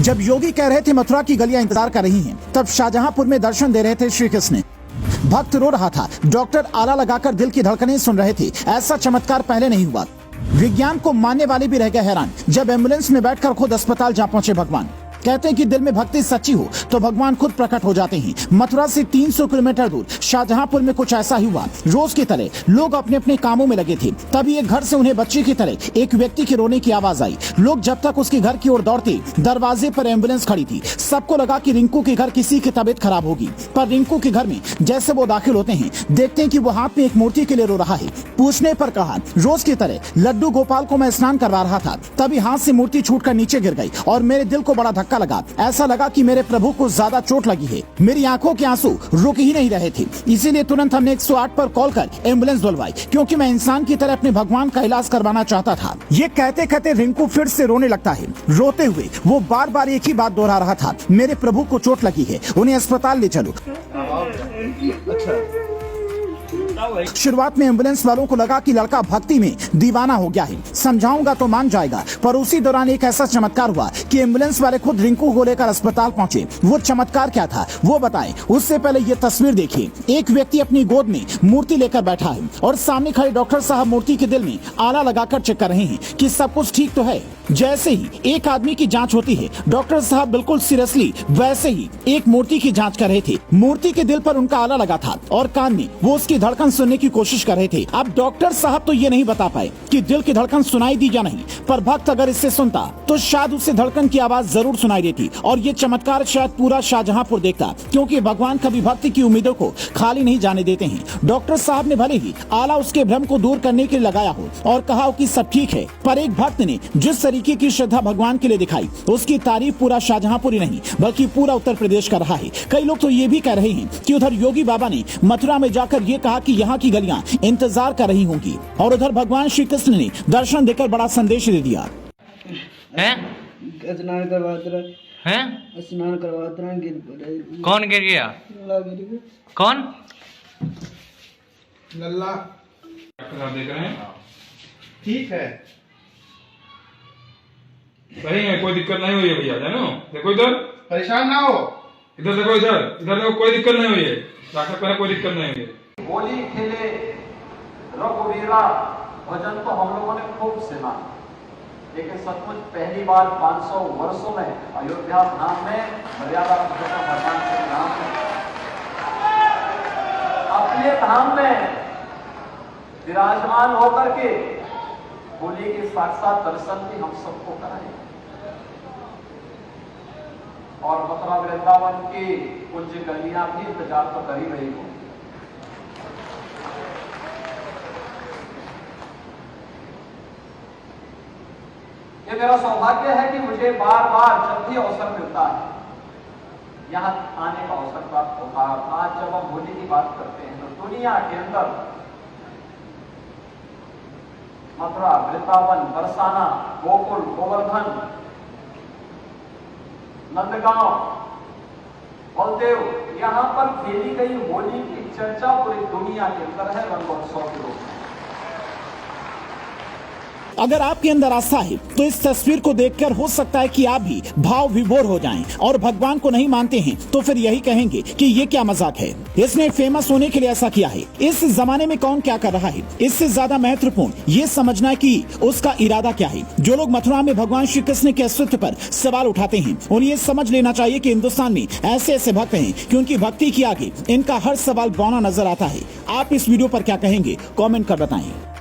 जब योगी कह रहे थे मथुरा की गलियां इंतजार कर रही हैं, तब शाहजहांपुर में दर्शन दे रहे थे श्री कृष्ण। भक्त रो रहा था, डॉक्टर आला लगाकर दिल की धड़कनें सुन रहे थे। ऐसा चमत्कार पहले नहीं हुआ। विज्ञान को मानने वाले भी रह गए हैरान, जब एम्बुलेंस में बैठकर खुद अस्पताल जा पहुंचे भगवान। कहते हैं कि दिल में भक्ति सच्ची हो तो भगवान खुद प्रकट हो जाते हैं। मथुरा से 300 किलोमीटर दूर शाहजहांपुर में कुछ ऐसा ही हुआ। रोज की तरह लोग अपने अपने कामों में लगे थे, तभी एक घर से उन्हें बच्चे की तरह एक व्यक्ति के रोने की आवाज आई। लोग जब तक उसके घर की ओर दौड़ते, दरवाजे पर एम्बुलेंस खड़ी थी। सबको लगा कि रिंकू के घर किसी की तबीयत खराब होगी, पर रिंकू के घर में जैसे वो दाखिल होते हैं, देखते हैं कि वो हाथ में एक मूर्ति के लिए रो रहा है। पूछने पर कहा, रोज की तरह लड्डू गोपाल को मैं स्नान करवा रहा था, तभी हाथ से मूर्ति छूटकर नीचे गिर गई और मेरे दिल को बड़ा धक्का लगा। ऐसा लगा कि मेरे प्रभु को ज्यादा चोट लगी है। मेरी आंखों के आंसू रुक ही नहीं रहे थे। इसीलिए तुरंत हमने 108 पर कॉल कर एम्बुलेंस बुलवाई, क्योंकि मैं इंसान की तरह अपने भगवान का इलाज करवाना चाहता था। ये कहते कहते रिंकू फिर से रोने लगता है। रोते हुए वो बार बार एक ही बात दोहरा रहा था, मेरे प्रभु को चोट लगी है, उन्हें अस्पताल ले चलो। शुरुआत में एम्बुलेंस वालों को लगा कि लड़का भक्ति में दीवाना हो गया है, समझाऊंगा तो मान जाएगा। पर उसी दौरान एक ऐसा चमत्कार हुआ कि एम्बुलेंस वाले खुद रिंकू को लेकर अस्पताल पहुंचे। वो चमत्कार क्या था वो बताएं, उससे पहले ये तस्वीर देखिए। एक व्यक्ति अपनी गोद में मूर्ति लेकर बैठा है और सामने खड़े डॉक्टर साहब मूर्ति के दिल में आला लगाकर चेक कर रहे हैं कि सब कुछ ठीक तो है। जैसे ही एक आदमी की जांच होती है, डॉक्टर साहब बिल्कुल सीरियसली वैसे ही एक मूर्ति की जांच कर रहे थे। मूर्ति के दिल पर उनका आला लगा था और कान में वो उसकी धड़कन सुनने की कोशिश कर रहे थे। अब डॉक्टर साहब तो ये नहीं बता पाए कि दिल की धड़कन सुनाई दी या नहीं, पर भक्त अगर इससे सुनता तो शायद उससे धड़कन की आवाज जरूर सुनाई देती और ये चमत्कार शायद पूरा शाहजहांपुर देखता, क्योंकि भगवान कभी भक्त की उम्मीदों को खाली नहीं जाने देते हैं। डॉक्टर साहब ने भले ही आला उसके भ्रम को दूर करने के लिए लगाया हो और कहा हो कि सब ठीक है, पर एक भक्त ने जिस तरीके की श्रद्धा भगवान के लिए दिखाई, उसकी तारीफ पूरा शाहजहांपुर ही नहीं बल्कि पूरा उत्तर प्रदेश कर रहा है। कई लोग तो ये भी कह रहे हैं कि उधर योगी बाबा ने मथुरा में जाकर ये कहा कि यहाँ की गलियां इंतजार कर रही होंगी, और उधर भगवान श्री कृष्ण ने दर्शन देकर बड़ा संदेश दे दिया। स्नान करवाते हैं। कौन गिर गया? कौन? लल्ला। डॉक्टर साहब देख रहे हैं, ठीक है, सही है, कोई दिक्कत नहीं हुई है भैया, जानो। देखो इधर, परेशान ना हो, इधर देखो, इधर देखो, कोई दिक्कत नहीं हुई है। डॉक्टर कह रहे कोई दिक्कत नहीं हुई है। होली खेले रघुवीरा भजन तो हम लोगों ने खूब सुना, लेकिन सचमुच पहली बार 500 वर्षों में अयोध्या धाम में मर्यादा पुरुषोत्तम भगवान श्री राम अपने धाम में विराजमान होकर के होली के साक्षात दर्शन भी हम सबको कराए, और मथुरा वृंदावन की कुछ गलियां भी इंतजार तो कर ही रही हो। ये मेरा सौभाग्य है कि मुझे बार बार जब भी अवसर मिलता है यहाँ आने का अवसर प्राप्त होता है। आज जब हम होली की बात करते हैं तो दुनिया के अंदर मथुरा, वृंदावन, बरसाना, गोकुल, गोवर्धन, नंदगांव, बलदेव, यहाँ पर खेली गई होली की चर्चा पूरी दुनिया के अंदर है रंगोत्सव के रूप में। अगर आपके अंदर आस्था है तो इस तस्वीर को देखकर हो सकता है कि आप भी भाव विभोर हो जाएं, और भगवान को नहीं मानते हैं तो फिर यही कहेंगे कि ये क्या मजाक है, इसने फेमस होने के लिए ऐसा किया है। इस जमाने में कौन क्या कर रहा है, इससे ज्यादा महत्वपूर्ण ये समझना है कि उसका इरादा क्या है। जो लोग मथुरा में भगवान श्री कृष्ण के अस्तित्व पर सवाल उठाते हैं, उन्हें ये समझ लेना चाहिए कि हिंदुस्तान में ऐसे ऐसे भक्त हैं कि उनकी भक्ति के आगे इनका हर सवाल बौना नजर आता है। आप इस वीडियो पर क्या कहेंगे, कॉमेंट कर बताएं।